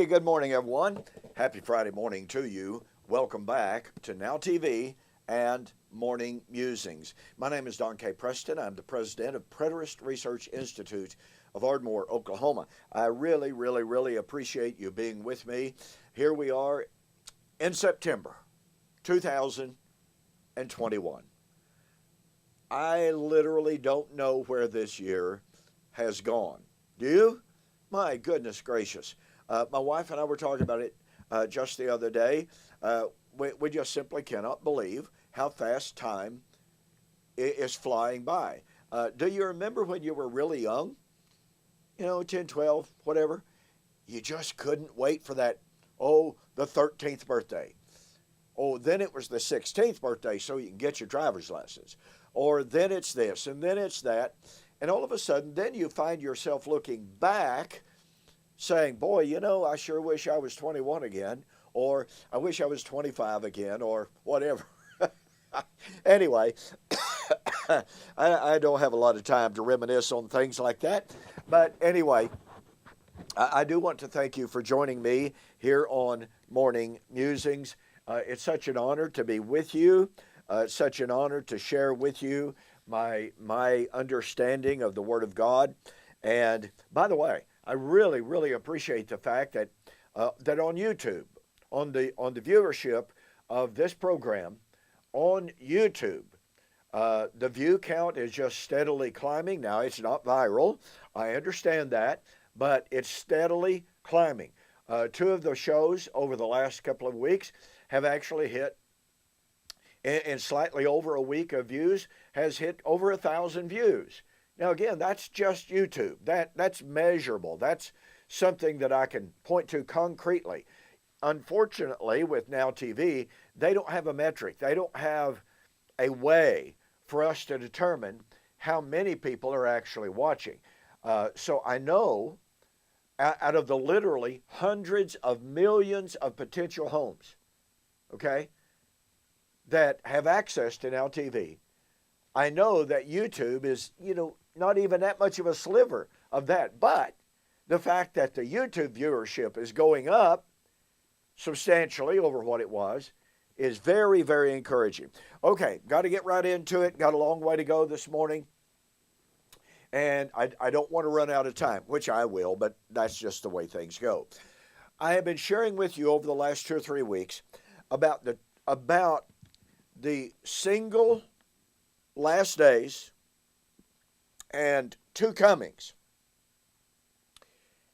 Hey, good morning, everyone. Happy Friday morning to you. Welcome back to NowTV and Morning Musings. My name is Don K. Preston. I'm the president of Preterist Research Institute of Ardmore, Oklahoma. I really appreciate you being with me. Here we are in September 2021. I literally don't know where this year has gone. Do you? My goodness gracious. My wife and I were talking about it just the other day. We just simply cannot believe how fast time is flying by. Do you remember when you were really young? 10, 12, whatever. You just couldn't wait for that, the 13th birthday. Then it was the 16th birthday so you can get your driver's license. Or then it's this, and then it's that. And all of a sudden, then you find yourself looking back saying, boy, I sure wish I was 21 again, or I wish I was 25 again, or whatever. Anyway, I don't have a lot of time to reminisce on things like that. But anyway, I do want to thank you for joining me here on Morning Musings. It's such an honor to be with you. It's such an honor to share with you my understanding of the Word of God. And by the way, I really appreciate the fact that that on YouTube, on the viewership of this program on YouTube, the view count is just steadily climbing. Now, it's not viral. I understand that, but it's steadily climbing. Two of the shows over the last couple of weeks have actually hit, in slightly over a week of views, has hit over 1,000 views. Now, again, that's just YouTube. That's measurable. That's something that I can point to concretely. Unfortunately, with NowTV, they don't have a metric. They don't have a way for us to determine how many people are actually watching. So I know out of the literally hundreds of millions of potential homes, okay, that have access to NowTV, I know that YouTube is, not even that much of a sliver of that. But the fact that the YouTube viewership is going up substantially over what it was is very encouraging. Okay, got to get right into it. Got a long way to go this morning. And I don't want to run out of time, which I will, but that's just the way things go. I have been sharing with you over the last 2 or 3 weeks about the single last days and two comings,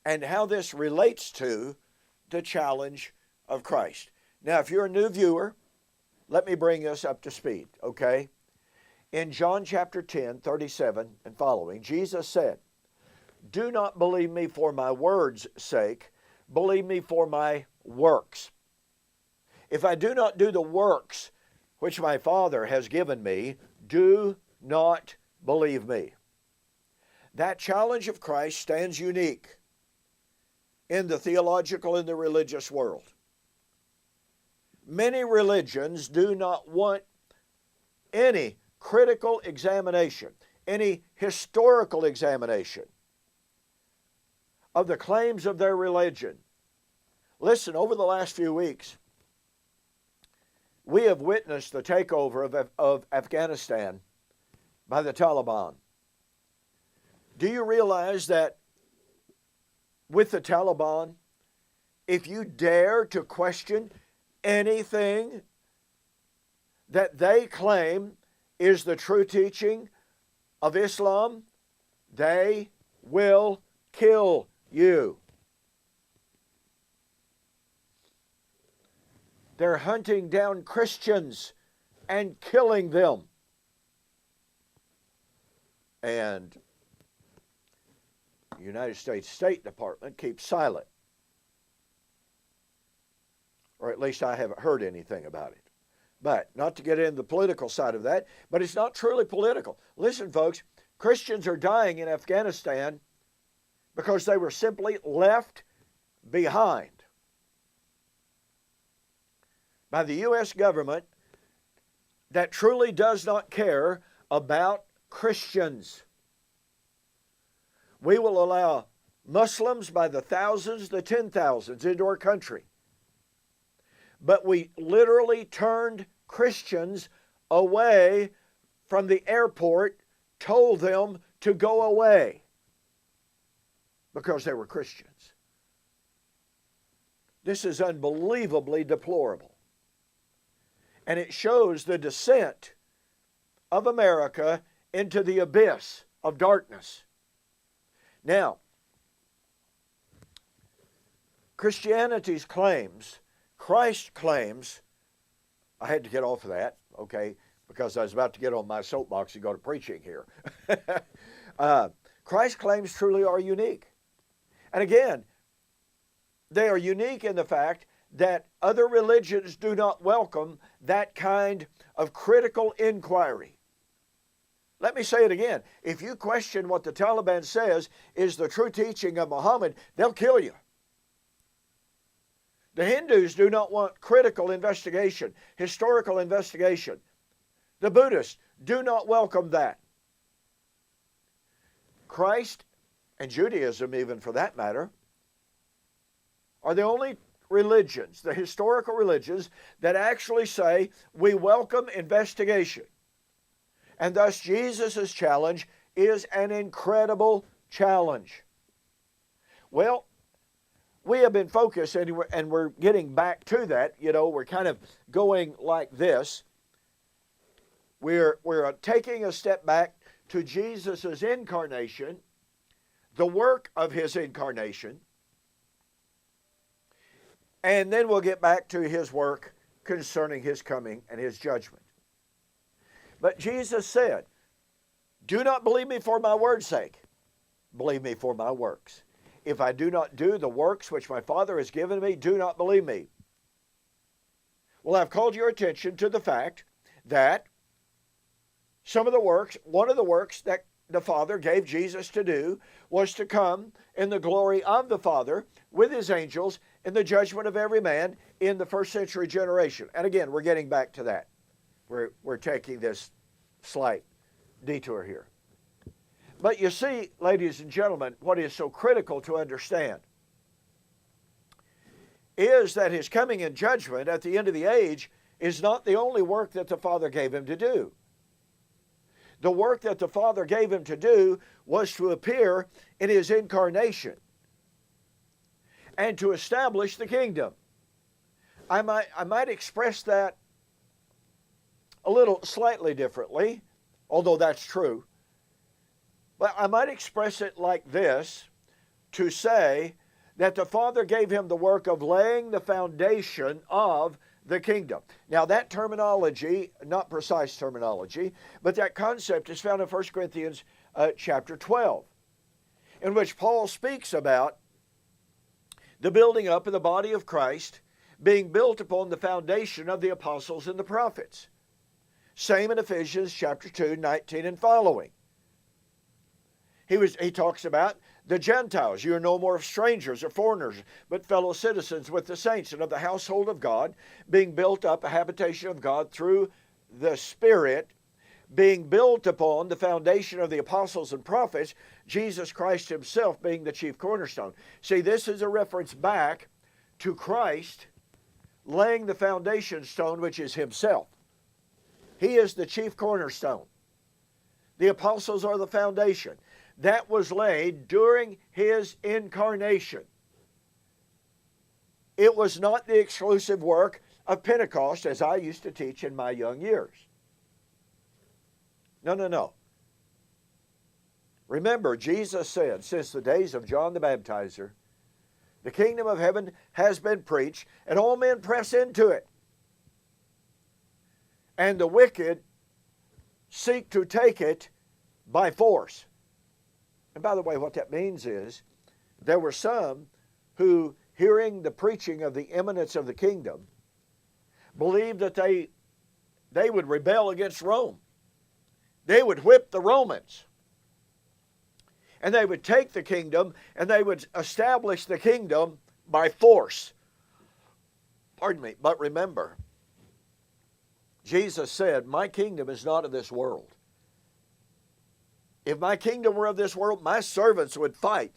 and how this relates to the challenge of Christ. Now, if you're a new viewer, let me bring us up to speed, okay? In John chapter 10, 37 and following, Jesus said, "Do not believe me for my words' sake, believe me for my works. If I do not do the works which my Father has given me, do not believe me." That challenge of Christ stands unique in the theological and the religious world. Many religions do not want any critical examination, any historical examination of the claims of their religion. Listen, over the last few weeks, we have witnessed the takeover of Afghanistan by the Taliban. Do you realize that with the Taliban, if you dare to question anything that they claim is the true teaching of Islam, they will kill you. They're hunting down Christians and killing them. And the United States State Department keeps silent. Or at least I haven't heard anything about it. But not to get into the political side of that, but it's not truly political. Listen, folks, Christians are dying in Afghanistan because they were simply left behind by the U.S. government that truly does not care about Christians. We will allow Muslims by the thousands, the 10,000s into our country. But we literally turned Christians away from the airport, told them to go away because they were Christians. This is unbelievably deplorable. And it shows the descent of America into the abyss of darkness. Now, Christianity's claims, Christ claims, I had to get off of that, okay, because I was about to get on my soapbox and go to preaching here. Christ's claims truly are unique. And again, they are unique in the fact that other religions do not welcome that kind of critical inquiry. Let me say it again. If you question what the Taliban says is the true teaching of Muhammad, they'll kill you. The Hindus do not want critical investigation, historical investigation. The Buddhists do not welcome that. Christ, and Judaism even for that matter, are the only religions, the historical religions, that actually say we welcome investigation. And thus Jesus' challenge is an incredible challenge. Well, we have been focused, and we're getting back to that. You know, we're kind of going like this. We're taking a step back to Jesus' incarnation, the work of his incarnation, and then we'll get back to his work concerning his coming and his judgment. But Jesus said, "Do not believe me for my word's sake. Believe me for my works. If I do not do the works which my Father has given me, do not believe me." Well, I've called your attention to the fact that one of the works that the Father gave Jesus to do was to come in the glory of the Father with his angels in the judgment of every man in the first century generation. And again, we're getting back to that. We're taking this slight detour here. But you see, ladies and gentlemen, what is so critical to understand is that his coming in judgment at the end of the age is not the only work that the Father gave him to do. The work that the Father gave him to do was to appear in his incarnation and to establish the kingdom. I might express that a little slightly differently, although that's true. But I might express it like this, to say that the Father gave him the work of laying the foundation of the kingdom. Now that terminology, not precise terminology, but that concept is found in 1 Corinthians chapter 12, in which Paul speaks about the building up of the body of Christ being built upon the foundation of the apostles and the prophets. Same in Ephesians chapter 2, 19 and following. He talks about the Gentiles. You are no more strangers or foreigners, but fellow citizens with the saints and of the household of God, being built up a habitation of God through the Spirit, being built upon the foundation of the apostles and prophets, Jesus Christ himself being the chief cornerstone. See, this is a reference back to Christ laying the foundation stone, which is himself. He is the chief cornerstone. The apostles are the foundation. That was laid during his incarnation. It was not the exclusive work of Pentecost, as I used to teach in my young years. No. Remember, Jesus said, since the days of John the Baptizer, the kingdom of heaven has been preached, and all men press into it. And the wicked seek to take it by force. And by the way, what that means is there were some who, hearing the preaching of the imminence of the kingdom, believed that they would rebel against Rome. They would whip the Romans. And they would take the kingdom and they would establish the kingdom by force. Pardon me, but remember, Jesus said, "My kingdom is not of this world. If my kingdom were of this world, my servants would fight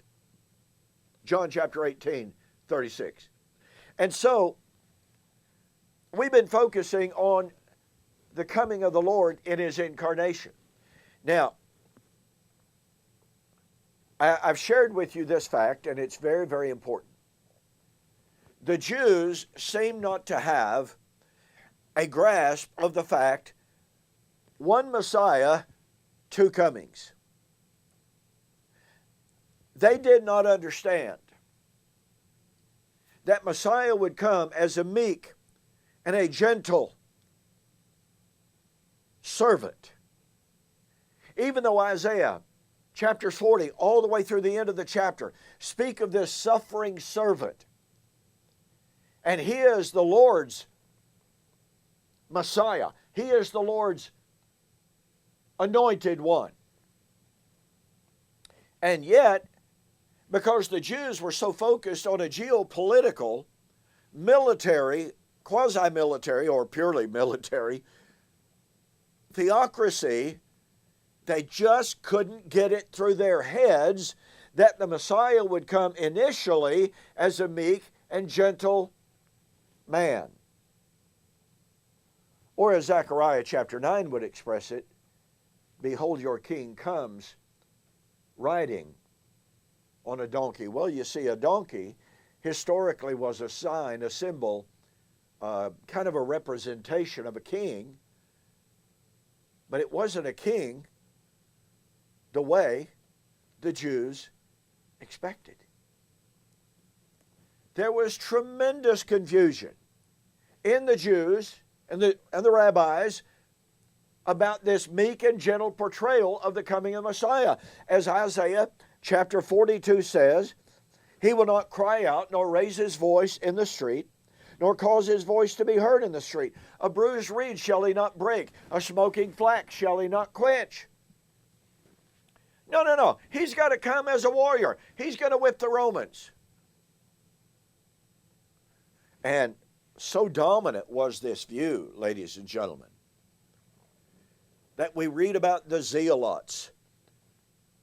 John chapter 18, 36. And so, we've been focusing on the coming of the Lord in His incarnation. Now, I've shared with you this fact, and it's very, very important. The Jews seem not to have a grasp of the fact, one Messiah, two comings. They did not understand that Messiah would come as a meek and a gentle servant. Even though Isaiah chapter 40, all the way through the end of the chapter, speak of this suffering servant. And He is the Lord's Messiah. He is the Lord's anointed one. And yet, because the Jews were so focused on a geopolitical, military, quasi-military, or purely military theocracy, they just couldn't get it through their heads that the Messiah would come initially as a meek and gentle man. Or as Zechariah chapter 9 would express it, behold, your king comes riding on a donkey. Well, you see, a donkey historically was a sign, a symbol, kind of a representation of a king, but it wasn't a king the way the Jews expected. There was tremendous confusion in the Jews and the rabbis about this meek and gentle portrayal of the coming of Messiah. As Isaiah chapter 42 says, He will not cry out nor raise His voice in the street, nor cause His voice to be heard in the street. A bruised reed shall He not break, a smoking flax shall He not quench. No. He's got to come as a warrior. He's going to whip the Romans. And so dominant was this view, ladies and gentlemen, that we read about the Zeolots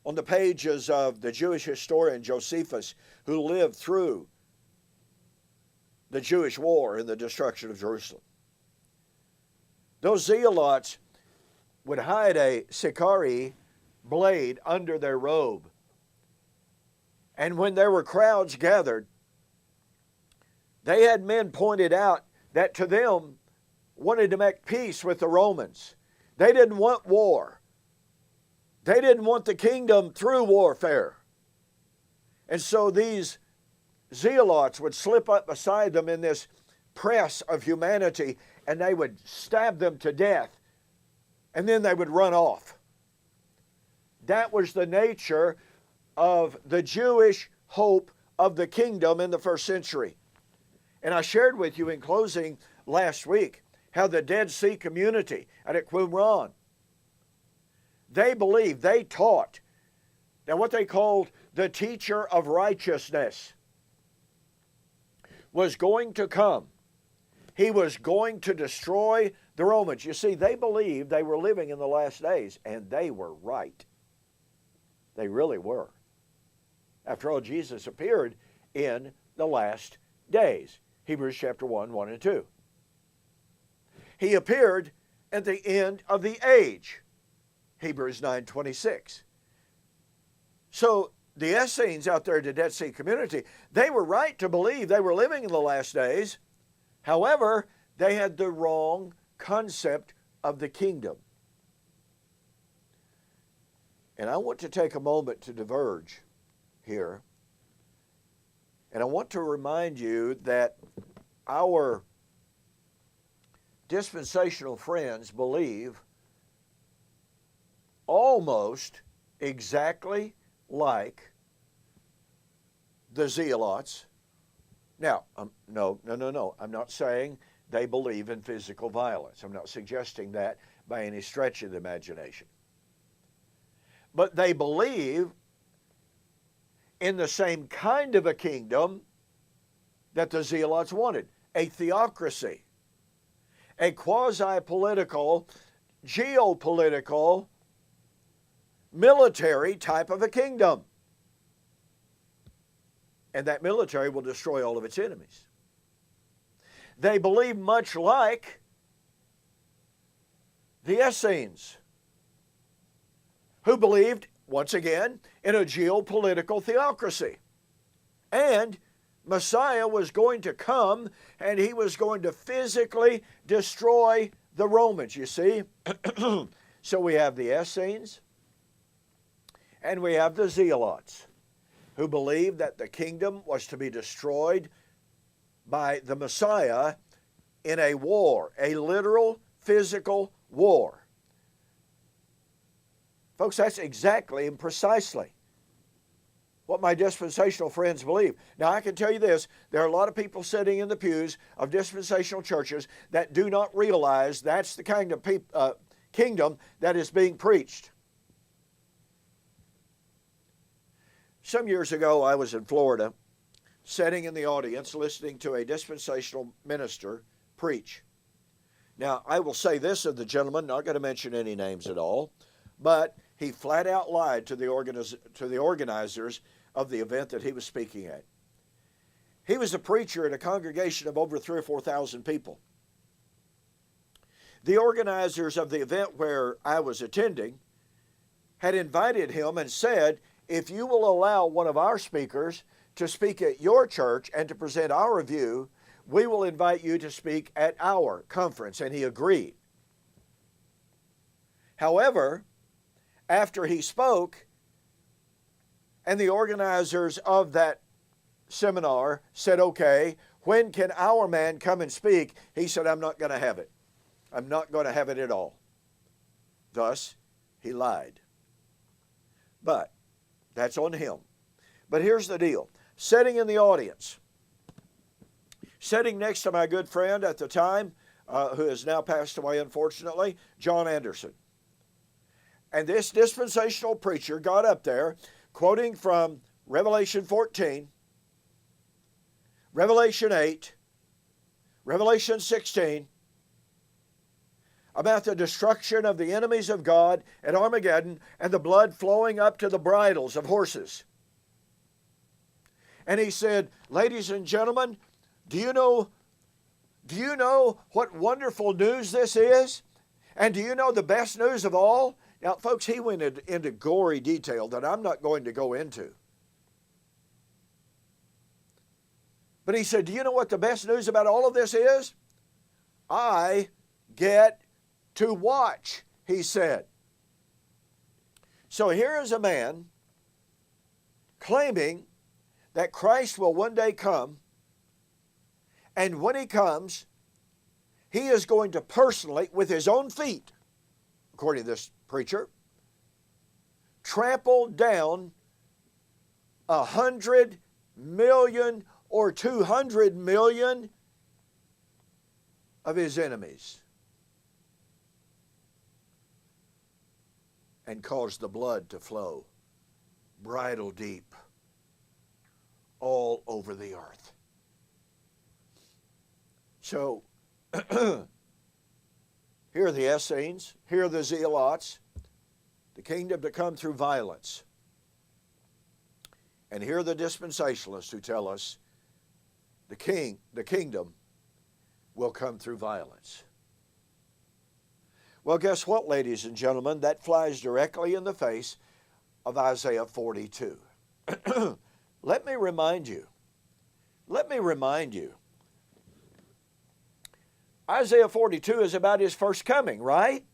on the pages of the Jewish historian Josephus, who lived through the Jewish war and the destruction of Jerusalem. Those Zeolots would hide a Sicarii blade under their robe. And when there were crowds gathered, they had men pointed out that to them wanted to make peace with the Romans. They didn't want war. They didn't want the kingdom through warfare. And so these Zealots would slip up beside them in this press of humanity, and they would stab them to death, and then they would run off. That was the nature of the Jewish hope of the kingdom in the first century. And I shared with you in closing last week how the Dead Sea community at Qumran, they believed, they taught that what they called the teacher of righteousness was going to come. He was going to destroy the Romans. You see, they believed they were living in the last days, and they were right. They really were. After all, Jesus appeared in the last days. Hebrews chapter 1, 1 and 2. He appeared at the end of the age. Hebrews 9:26. So the Essenes out there at the Dead Sea community, they were right to believe they were living in the last days. However, they had the wrong concept of the kingdom. And I want to take a moment to diverge here. And I want to remind you that our dispensational friends believe almost exactly like the Zealots. Now, no. I'm not saying they believe in physical violence. I'm not suggesting that by any stretch of the imagination. But they believe in the same kind of a kingdom that the Zealots wanted, a theocracy, a quasi-political, geopolitical, military type of a kingdom. and that military will destroy all of its enemies. They believe much like the Essenes, who believed, once again, in a geopolitical theocracy. And Messiah was going to come and he was going to physically destroy the Romans, you see. So we have the Essenes and we have the Zeolots, who believed that the kingdom was to be destroyed by the Messiah in a war, a literal physical war. Folks, that's exactly and precisely what my dispensational friends believe. Now, I can tell you this, there are a lot of people sitting in the pews of dispensational churches that do not realize that's the kind of kingdom that is being preached. Some years ago, I was in Florida, sitting in the audience, listening to a dispensational minister preach. Now, I will say this of the gentleman, not going to mention any names at all, but he flat out lied to the organizers of the event that he was speaking at. He was a preacher at a congregation of over 3,000 or 4,000 people. The organizers of the event where I was attending had invited him and said, if you will allow one of our speakers to speak at your church and to present our view, we will invite you to speak at our conference. And he agreed. However, after he spoke, and the organizers of that seminar said, okay, when can our man come and speak? He said, I'm not going to have it. I'm not going to have it at all. Thus, he lied. But that's on him. But here's the deal. Sitting in the audience, sitting next to my good friend at the time, who has now passed away, unfortunately, John Anderson. And this dispensational preacher got up there, quoting from Revelation 14, Revelation 8, Revelation 16, about the destruction of the enemies of God at Armageddon and the blood flowing up to the bridles of horses. And he said, ladies and gentlemen, do you know what wonderful news this is? And do you know the best news of all? Now, folks, he went into gory detail that I'm not going to go into. But he said, do you know what the best news about all of this is? I get to watch, he said. So here is a man claiming that Christ will one day come, and when he comes, he is going to personally, with his own feet, according to this preacher, trample down 100 million or 200 million of his enemies and cause the blood to flow bridle deep all over the earth. So, here are the Essenes, here are the Zeolots, the kingdom to come through violence. And here are the dispensationalists who tell us the kingdom will come through violence. Well, guess what, ladies and gentlemen? That flies directly in the face of Isaiah 42. Let me remind you. Isaiah 42 is about his first coming, right?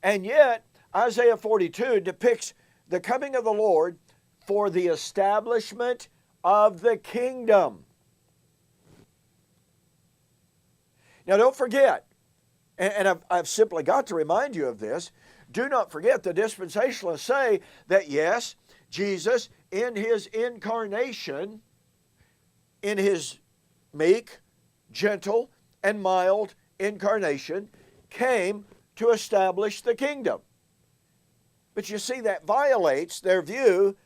And yet, Isaiah 42 depicts the coming of the Lord for the establishment of the kingdom. Now, don't forget, and I've simply got to remind you of this, do not forget the dispensationalists say that yes, Jesus in his incarnation, in his meek, gentle, and mild incarnation, came to establish the kingdom. But you see, that violates their view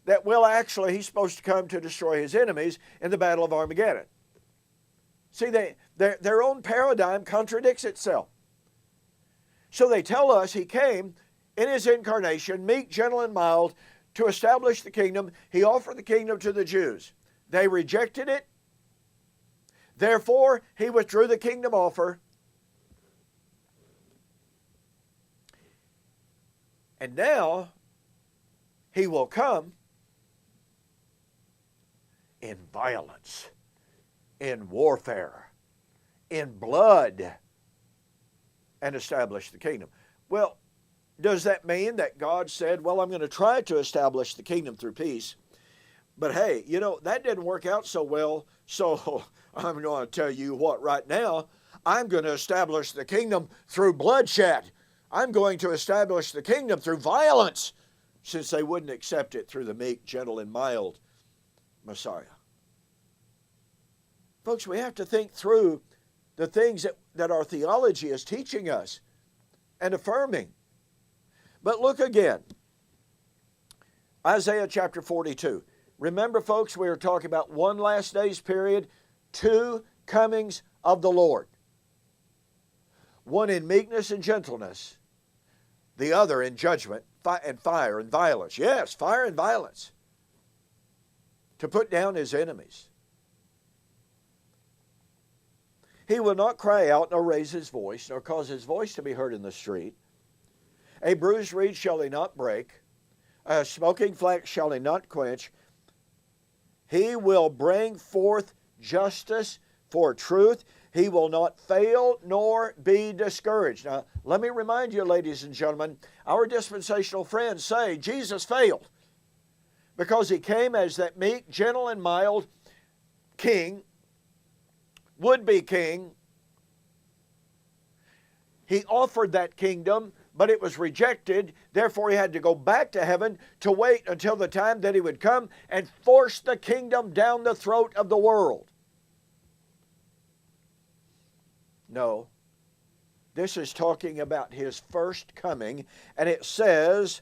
that, well, actually, he's supposed to come to destroy his enemies in the Battle of Armageddon. See, their own paradigm contradicts itself. So they tell us he came in his incarnation, meek, gentle, and mild, to establish the kingdom, he offered the kingdom to the Jews. They rejected it. Therefore, he withdrew the kingdom offer. And now, he will come in violence, in warfare, in blood, and establish the kingdom. Well, does that mean that God said, well, I'm going to try to establish the kingdom through peace, but hey, that didn't work out so well, so I'm going to tell you what, right now, I'm going to establish the kingdom through bloodshed. I'm going to establish the kingdom through violence, since they wouldn't accept it through the meek, gentle, and mild Messiah. Folks, we have to think through the things that our theology is teaching us and affirming. But look again, Isaiah chapter 42. Remember, folks, we were talking about one last days period, two comings of the Lord. One in meekness and gentleness, the other in judgment and fire and violence. Yes, fire and violence. To put down his enemies. He will not cry out, nor raise his voice, nor cause his voice to be heard in the street. A bruised reed shall he not break, a smoking flax shall he not quench. He will bring forth justice for truth. He will not fail nor be discouraged. Now, let me remind you, ladies and gentlemen, our dispensational friends say Jesus failed because he came as that meek, gentle, and mild king, would-be king. He offered that kingdom, but it was rejected. Therefore, he had to go back to heaven to wait until the time that he would come and force the kingdom down the throat of the world. No, this is talking about his first coming, and it says,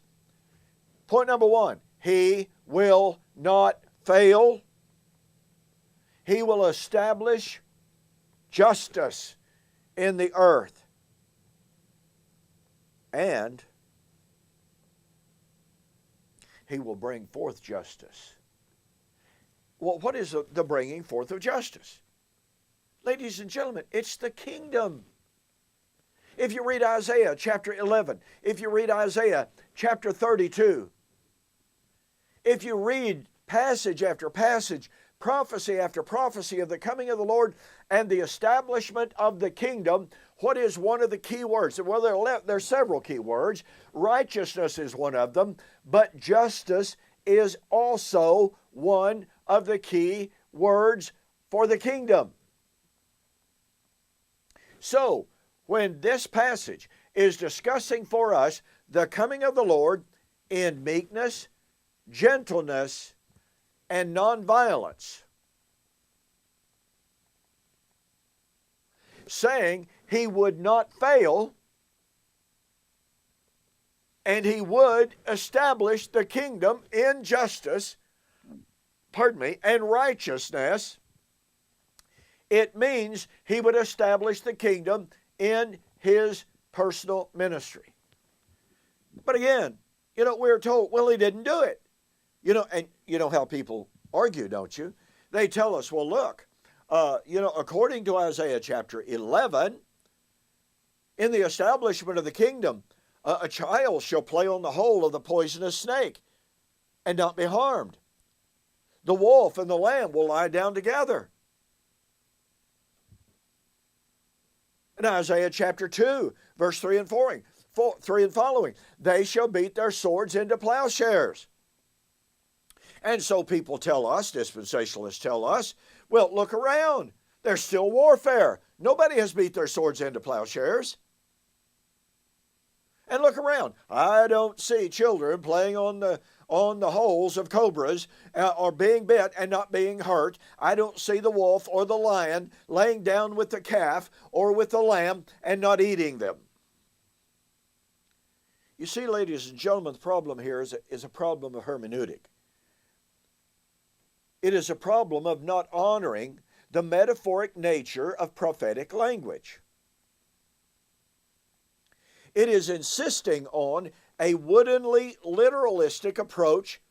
point number one, he will not fail. He will establish justice in the earth. And he will bring forth justice. Well, what is the bringing forth of justice? Ladies and gentlemen, it's the kingdom. If you read Isaiah chapter 11, if you read Isaiah chapter 32, if you read passage after passage, prophecy after prophecy of the coming of the Lord and the establishment of the kingdom, what is one of the key words? Well, there are several key words. Righteousness is one of them, but justice is also one of the key words for the kingdom. So, when this passage is discussing for us the coming of the Lord in meekness, gentleness, and nonviolence, saying he would not fail and he would establish the kingdom in justice, and righteousness, it means he would establish the kingdom in his personal ministry. But again, we're told, well, he didn't do it. And you know how people argue, don't you? They tell us, well, look, according to Isaiah chapter 11, in the establishment of the kingdom, a child shall play on the hole of the poisonous snake and not be harmed. The wolf and the lamb will lie down together. In Isaiah chapter 2, verse 3 and following, they shall beat their swords into plowshares. And so people tell us, dispensationalists tell us, well, look around. There's still warfare. Nobody has beat their swords into plowshares. And look around. I don't see children playing on the holes of cobras or being bit and not being hurt. I don't see the wolf or the lion laying down with the calf or with the lamb and not eating them. You see, ladies and gentlemen, the problem here is a problem of hermeneutic. It is a problem of not honoring the metaphoric nature of prophetic language. It is insisting on a woodenly literalistic approach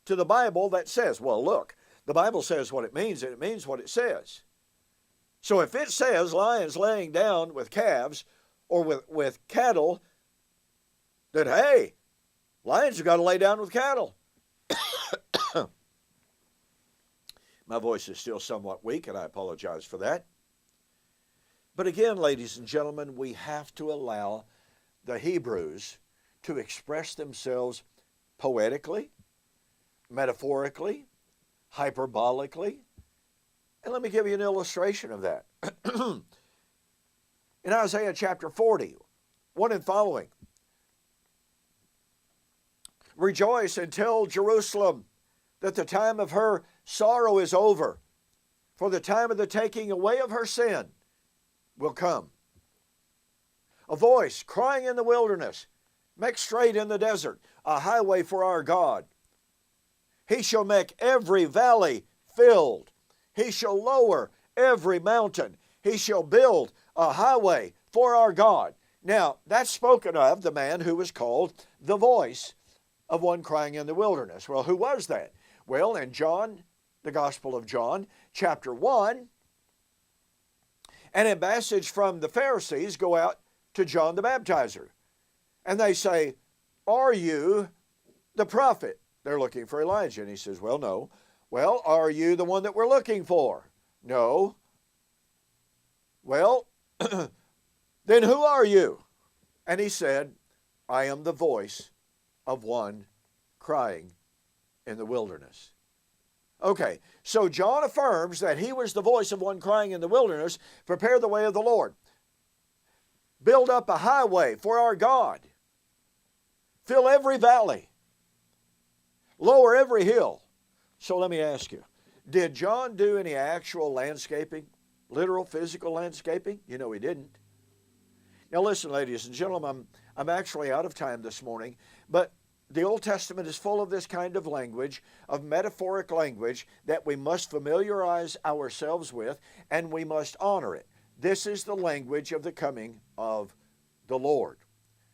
to the Bible that says, well, look, the Bible says what it means, and it means what it says. So if it says lions laying down with calves or with cattle, then hey, lions have got to lay down with cattle. My voice is still somewhat weak, and I apologize for that. But again, ladies and gentlemen, we have to allow the Hebrews to express themselves poetically, metaphorically, hyperbolically. And let me give you an illustration of that. In Isaiah chapter 40, 1 and following, rejoice and tell Jerusalem that the time of her sorrow is over, for the time of the taking away of her sin will come. A voice crying in the wilderness, make straight in the desert a highway for our God. He shall make every valley filled. He shall lower every mountain. He shall build a highway for our God. Now, that's spoken of the man who was called the voice of one crying in the wilderness. Well, who was that? Well, in John, the Gospel of John, chapter 1, an ambassadors from the Pharisees go out to John the Baptizer. And they say, are you the prophet? They're looking for Elijah. And he says, well, no. Well, are you the one that we're looking for? No. Well, then who are you? And he said, I am the voice of one crying in the wilderness. Okay, so John affirms that he was the voice of one crying in the wilderness, prepare the way of the Lord. Build up a highway for our God. Fill every valley. Lower every hill. So let me ask you, did John do any actual landscaping? Literal, physical landscaping? You know he didn't. Now listen, ladies and gentlemen, I'm actually out of time this morning, but the Old Testament is full of this kind of language, of metaphoric language that we must familiarize ourselves with, and we must honor it. This is the language of the coming of the Lord.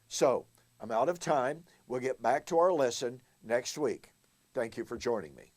So, I'm out of time. We'll get back to our lesson next week. Thank you for joining me.